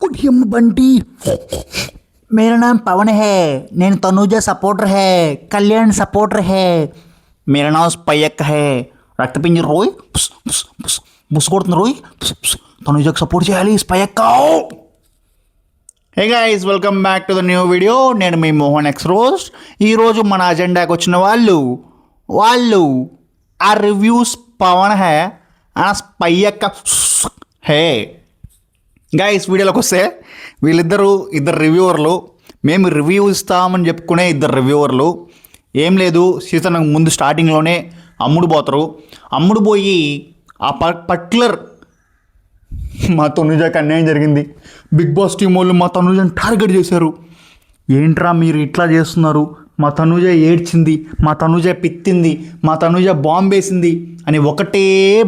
उठियम बंटी। मेरा नाम पवन है। నేను తనూజ సపోర్టర్ है, కళ్యాణ్ సపోర్టర్ है। मेरा नाम స్పయ్యక్ है। రక్తపింజి రోయ్ బుస్ కొడుతుంది రోయ్, తనూజకు సపోర్ట్ చేయాలి స్పయ్యక్. Hey guys, welcome back to the new video. నేను మీ మోహన్ ఎక్స్ రోస్ట్. ఈరోజు మన అజెండాకి వచ్చిన వాళ్ళు ఆ రివ్యూస్ పవన్ హే ఆ స్పయ్యక్ హే. గైస్, వీడియోలోకి వస్తే ఇద్దరు రివ్యూవర్లు. మేము రివ్యూ ఇస్తామని చెప్పుకునే ఇద్దరు రివ్యూవర్లు. ఏం లేదు, సీజన్ ముందు స్టార్టింగ్లోనే అమ్ముడు పోయి ఆ పర్టికులర్ మా తనుజాకి అన్యాయం జరిగింది. బిగ్ బాస్ టీం వాళ్ళు మా తనుజాని టార్గెట్ చేశారు. ఏంట్రా మీరు ఇట్లా చేస్తున్నారు, మా తనుజ ఏడ్చింది, మా తనుజ పిత్తింది, మా తనుజ బాంబు వేసింది అని ఒకటే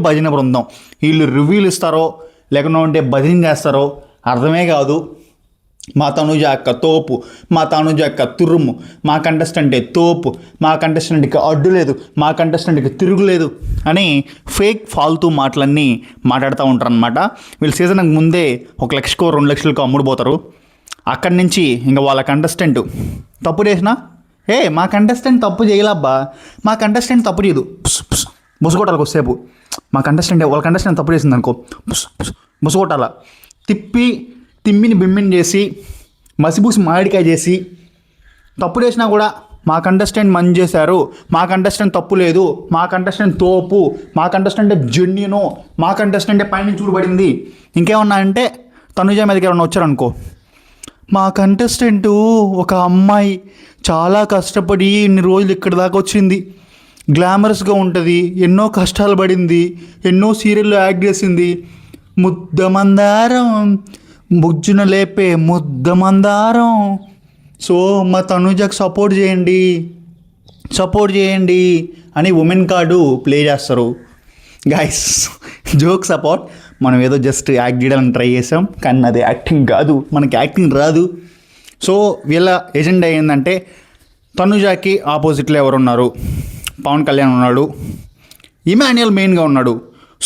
భజన బృందం. వీళ్ళు రివ్యూలు ఇస్తారో లేకుండా భజన చేస్తారో అర్థమే కాదు. మా తనుజ అక్క తోపు, మా తనుజ అక్క తురుము, మా కంటెస్టెంటే తోపు, మా కంటెస్టెంట్కి అడ్డు లేదు, మా కంటెస్టెంట్కి తిరుగులేదు అని ఫేక్ ఫాల్తూ మాటలన్నీ మాట్లాడుతూ ఉంటారు అనమాట. వీళ్ళు సీజన్కి ముందే 1 లక్షకో 2 లక్షలకో అమ్ముడుపోతారు. అక్కడి నుంచి ఇంకా వాళ్ళ కంటెస్టెంట్ తప్పు చేసినా, మా కంటెస్టెంట్ తప్పు చేయలేబ్బా, మా కంటెస్టెంట్ తప్పు చేయదు, ముసుగొట్టాలి కొద్దిసేపు. వాళ్ళ కంటెస్టెంట్ తప్పు చేసింది అనుకో, ముసుగొట్టాల. తిమ్మిని బిమ్మిని చేసి మసిబూసి మామిడికాయ చేసి తప్పు చేసినా కూడా మా కంటెస్టెంట్ మంచి చేశారు, మా కంటెస్టెంట్ తప్పు లేదు, మా కంటెస్టెంట్ తోపు, మా కంటెస్టెంట్ జెన్యును, మా కంటెస్టెంట్ పైన చూడబడింది. ఇంకేమన్నా అంటే తనుజ మీదకి ఏమన్నా వచ్చారనుకో, మా కంటెస్టెంటు ఒక అమ్మాయి చాలా కష్టపడి ఇన్ని రోజులు ఇక్కడి దాకా వచ్చింది, గ్లామరస్గా ఉంటుంది, ఎన్నో కష్టాలు పడింది, ఎన్నో సీరియల్లో యాక్ట్ చేసింది, ముద్దమందారం బుజ్జున లేపే ముద్దమందారం. సో మా తనుజకు సపోర్ట్ చేయండి అని ఉమెన్ కార్డు ప్లే చేస్తారు. Guys, joke support. మనం ఏదో జస్ట్ యాక్ట్ చేయడానికి ట్రై చేసాం, కానీ అది యాక్టింగ్ కాదు, మనకి యాక్టింగ్ రాదు. సో వీళ్ళ ఎజెండా ఏంటంటే, తనుజాకి ఆపోజిట్లో ఎవరున్నారు, పవన్ కళ్యాణ్ ఉన్నాడు, ఇమాన్యుయల్ మెయిన్గా ఉన్నాడు.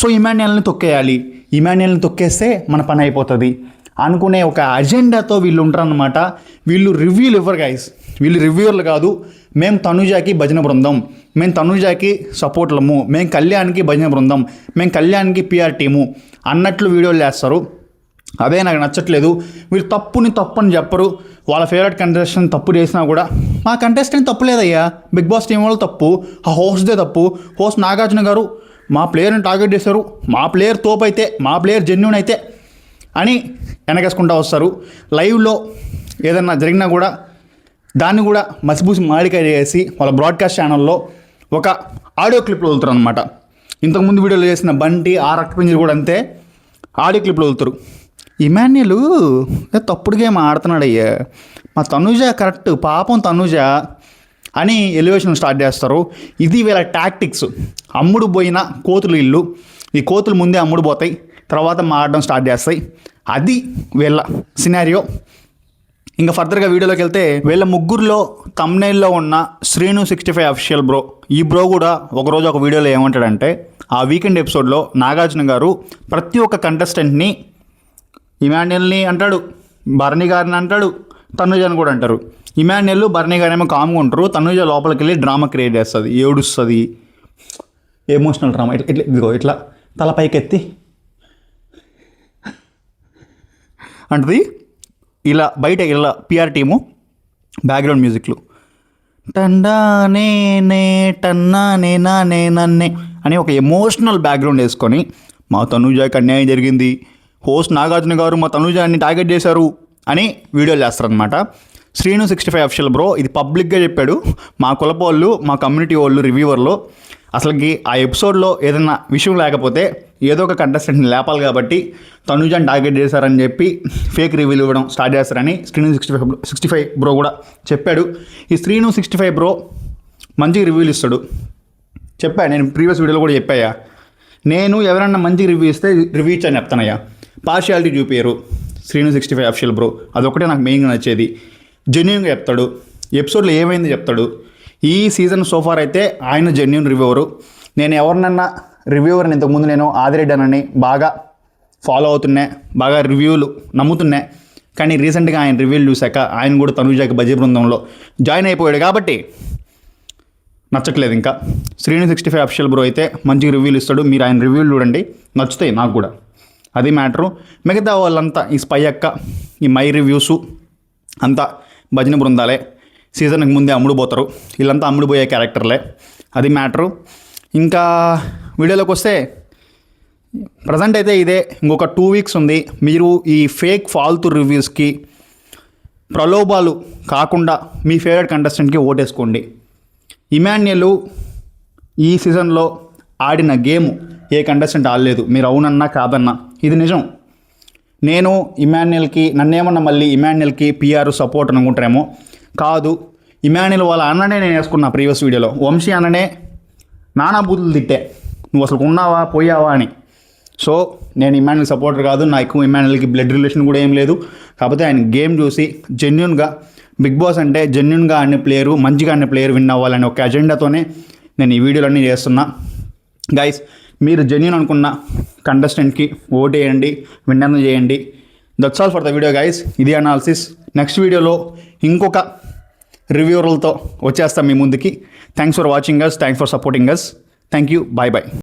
సో ఇమాన్యుయల్ని తొక్కేయాలి, ఇమాన్యుయల్ని తొక్కేస్తే మన పని అయిపోతుంది అనుకునే ఒక అజెండాతో వీళ్ళు ఉంటారన్నమాట. వీళ్ళు రివ్యూలు ఇవ్వరు గైస్, వీళ్ళు రివ్యూవర్లు కాదు. మేము తనుజాకి భజన బృందం, మేము తనుజాకి సపోర్ట్లము, మేము కళ్యాణ్కి భజన బృందం, మేము కళ్యాణ్కి పిఆర్ టీము అన్నట్లు వీడియోలు చేస్తారు. అదే నాకు నచ్చట్లేదు. వీళ్ళు తప్పని చెప్పరు. వాళ్ళ ఫేవరెట్ కంటెస్టెంట్ తప్పు చేసినా కూడా మా కంటెస్టెంట్ తప్పు లేదయ్యా, బిగ్ బాస్ టీం వాళ్ళు తప్పు, ఆ హోస్ట్దే తప్పు, హోస్ట్ నాగార్జున గారు మా ప్లేయర్ని టార్గెట్ చేశారు, మా ప్లేయర్ తోపు అయితే, మా ప్లేయర్ జెన్యూన్ అయితే అని వెనకేసుకుంటూ వస్తారు. లైవ్లో ఏదన్నా జరిగినా కూడా దాన్ని కూడా మసిబూసి మాడికాయ చేసి వాళ్ళ బ్రాడ్కాస్ట్ ఛానల్లో ఒక ఆడియో క్లిప్లో వదులుతారు అనమాట. ఇంతకుముందు వీడియోలో చేసిన బంటి ఆ రక్తపింజరి కూడా అంతే, ఆడియో క్లిప్లో వదులుతారు. ఇమాన్యుయల్ తప్పుడు గేమ్ ఆడుతున్నాడయ్యా, మా తనుజ కరెక్ట్, పాపం తనుజ అని ఎలివేషన్ స్టార్ట్ చేస్తారు. ఇది వీళ్ళ టాక్టిక్స్. అమ్ముడు పోయిన కోతులు ఇల్లు, ఈ కోతులు ముందే అమ్ముడు పోతాయి, తర్వాత మాడడం స్టార్ట్ చేస్తాయి. అది వీళ్ళ సినారియో. ఇంకా ఫర్దర్గా వీడియోలోకి వెళ్తే, వీళ్ళ ముగ్గురులో థంబ్నెయిల్లో ఉన్న శ్రీను 65 అఫీషియల్ బ్రో, ఈ బ్రో కూడా ఒకరోజు ఒక వీడియోలో ఏమంటాడంటే, ఆ వీకెండ్ ఎపిసోడ్లో నాగార్జున గారు ప్రతి ఒక్క కంటెస్టెంట్ని, ఇమాన్యుయల్ని అంటాడు, భరణి గారిని అంటాడు, తనుజని కూడా అంటారు. ఇమాన్యుయల్ భరణి గారు ఏమో కామ్గా ఉంటారు, తనుజ లోపలికి వెళ్ళి డ్రామా క్రియేట్ చేస్తుంది, ఏడుస్తుంది, ఎమోషనల్ డ్రామా. ఇట్లా తల పైకెత్తి అంటది. ఇలా బయట ఇలా పిఆర్ టీము బ్యాక్గ్రౌండ్ మ్యూజిక్లు టండానే టన్నానే నానే నన్నే అని ఒక ఎమోషనల్ బ్యాక్గ్రౌండ్ వేసుకొని, మా తనుజాకి అన్యాయం జరిగింది, హోస్ట్ నాగార్జున గారు మా తనుజాని టార్గెట్ చేశారు అని వీడియోలు చేస్తారనమాట. శ్రీను 65 అఫీషియల్ బ్రో ఇది పబ్లిక్గా చెప్పాడు. మా కులపోళ్ళు, మా కమ్యూనిటీ వాళ్ళు, రివ్యూవర్లు అసలుకి ఆ ఎపిసోడ్లో ఏదైనా విషయం లేకపోతే ఏదో ఒక కంటెస్టెంట్ని లేపాలి కాబట్టి తనుజాని టార్గెట్ చేశారని చెప్పి ఫేక్ రివ్యూలు ఇవ్వడం స్టార్ట్ చేస్తారని శ్రీను 65 బ్రో కూడా చెప్పాడు. ఈ శ్రీను 65 బ్రో మంచిగా రివ్యూలు ఇస్తాడు. నేను ప్రీవియస్ వీడియోలో కూడా చెప్పాయా, నేను ఎవరన్నా మంచి రివ్యూ ఇస్తే రివ్యూ ఇచ్చాను చెప్తానయ్యా. పార్షియాలిటీ చూపారు శ్రీను 65 అఫీషియల్ బ్రో, అదొకటే నాకు మెయిన్గా నచ్చేది. జెన్యూన్గా చెప్తాడు, ఎపిసోడ్లో ఏమైంది చెప్తాడు. ఈ సీజన్ సోఫార్ అయితే ఆయన జెన్యూన్ రివ్యూవరు. నేను ఎవరినన్నా రివ్యూవర్ని ఇంతకుముందు నేను ఆదిరెడ్డి అని బాగా ఫాలో అవుతున్నా, బాగా రివ్యూలు నమ్ముతున్నా. కానీ రీసెంట్గా ఆయన రివ్యూలు చూశాక ఆయన కూడా తనూజకి బజ్జీ బృందంలో జాయిన్ అయిపోయాడు కాబట్టి నచ్చట్లేదు. ఇంకా శ్రీను65 అఫిషియల్ బ్రో అయితే మంచి రివ్యూలు ఇస్తాడు, మీరు ఆయన రివ్యూలు చూడండి, నచ్చుతాయి నాకు కూడా, అది మ్యాటరు. మిగతా వాళ్ళంతా ఈ స్పై అక్క, ఈ మై రివ్యూసు అంతా భజన బృందాలే, సీజన్కి ముందే అమ్ముడుపోతారు, వీళ్ళంతా అమ్ముడుపోయే క్యారెక్టర్లే, అది మ్యాటరు. ఇంకా వీడియోలోకి వస్తే ప్రజెంట్ అయితే ఇదే, ఇంకొక 2 వీక్స్ ఉంది. మీరు ఈ ఫేక్ ఫాల్తూ రివ్యూస్కి ప్రలోభాలు కాకుండా మీ ఫేవరెట్ కంటెస్టెంట్కి ఓటేసుకోండి. ఇమాన్యుయల్ ఈ సీజన్లో ఆడిన గేమ్ ఏ కంటెస్టెంట్ ఆడలేదు, మీరు అవునన్నా కాదన్నా, ఇది నిజం. నేను ఇమాన్యుయల్కి, నన్నేమన్నా మళ్ళీ ఇమాన్యుయల్కి పిఆర్ సపోర్ట్ అనుకుంటారేమో, కాదు. ఇమాన్యుయల్ వాళ్ళ అన్ననే నేను వేసుకున్నా ప్రీవియస్ వీడియోలో, వంశీ అన్ననే నానా బూతులు తిట్టే, నువ్వు అసలు ఉన్నావా పోయావా అని. సో నేను ఇమాన్యుయల్ సపోర్టర్ కాదు, నాకు ఇమాన్యుయల్కి బ్లడ్ రిలేషన్ కూడా ఏం లేదు. కాకపోతే ఆయన గేమ్ చూసి జెన్యున్గా, బిగ్ బాస్ అంటే జెన్యున్గా ఆడిన ప్లేయరు, మంచిగా ఆడిన ప్లేయర్ విన్ అవ్వాలనే ఒక అజెండాతోనే నేను ఈ వీడియోలన్నీ చేస్తున్నా. గైస్, మీరు జెన్యున్ అనుకున్న కంటెస్టెంట్కి ఓట్ వేయండి, విన్నర్ని చేయండి. That's all for the video guys. ఇది అనాలిసిస్. నెక్స్ట్ వీడియోలో ఇంకొక రివ్యూరలతో వచ్చేస్తాం మీ ముందుకి. Thanks for watching us, thanks for supporting us. Thank you, bye bye.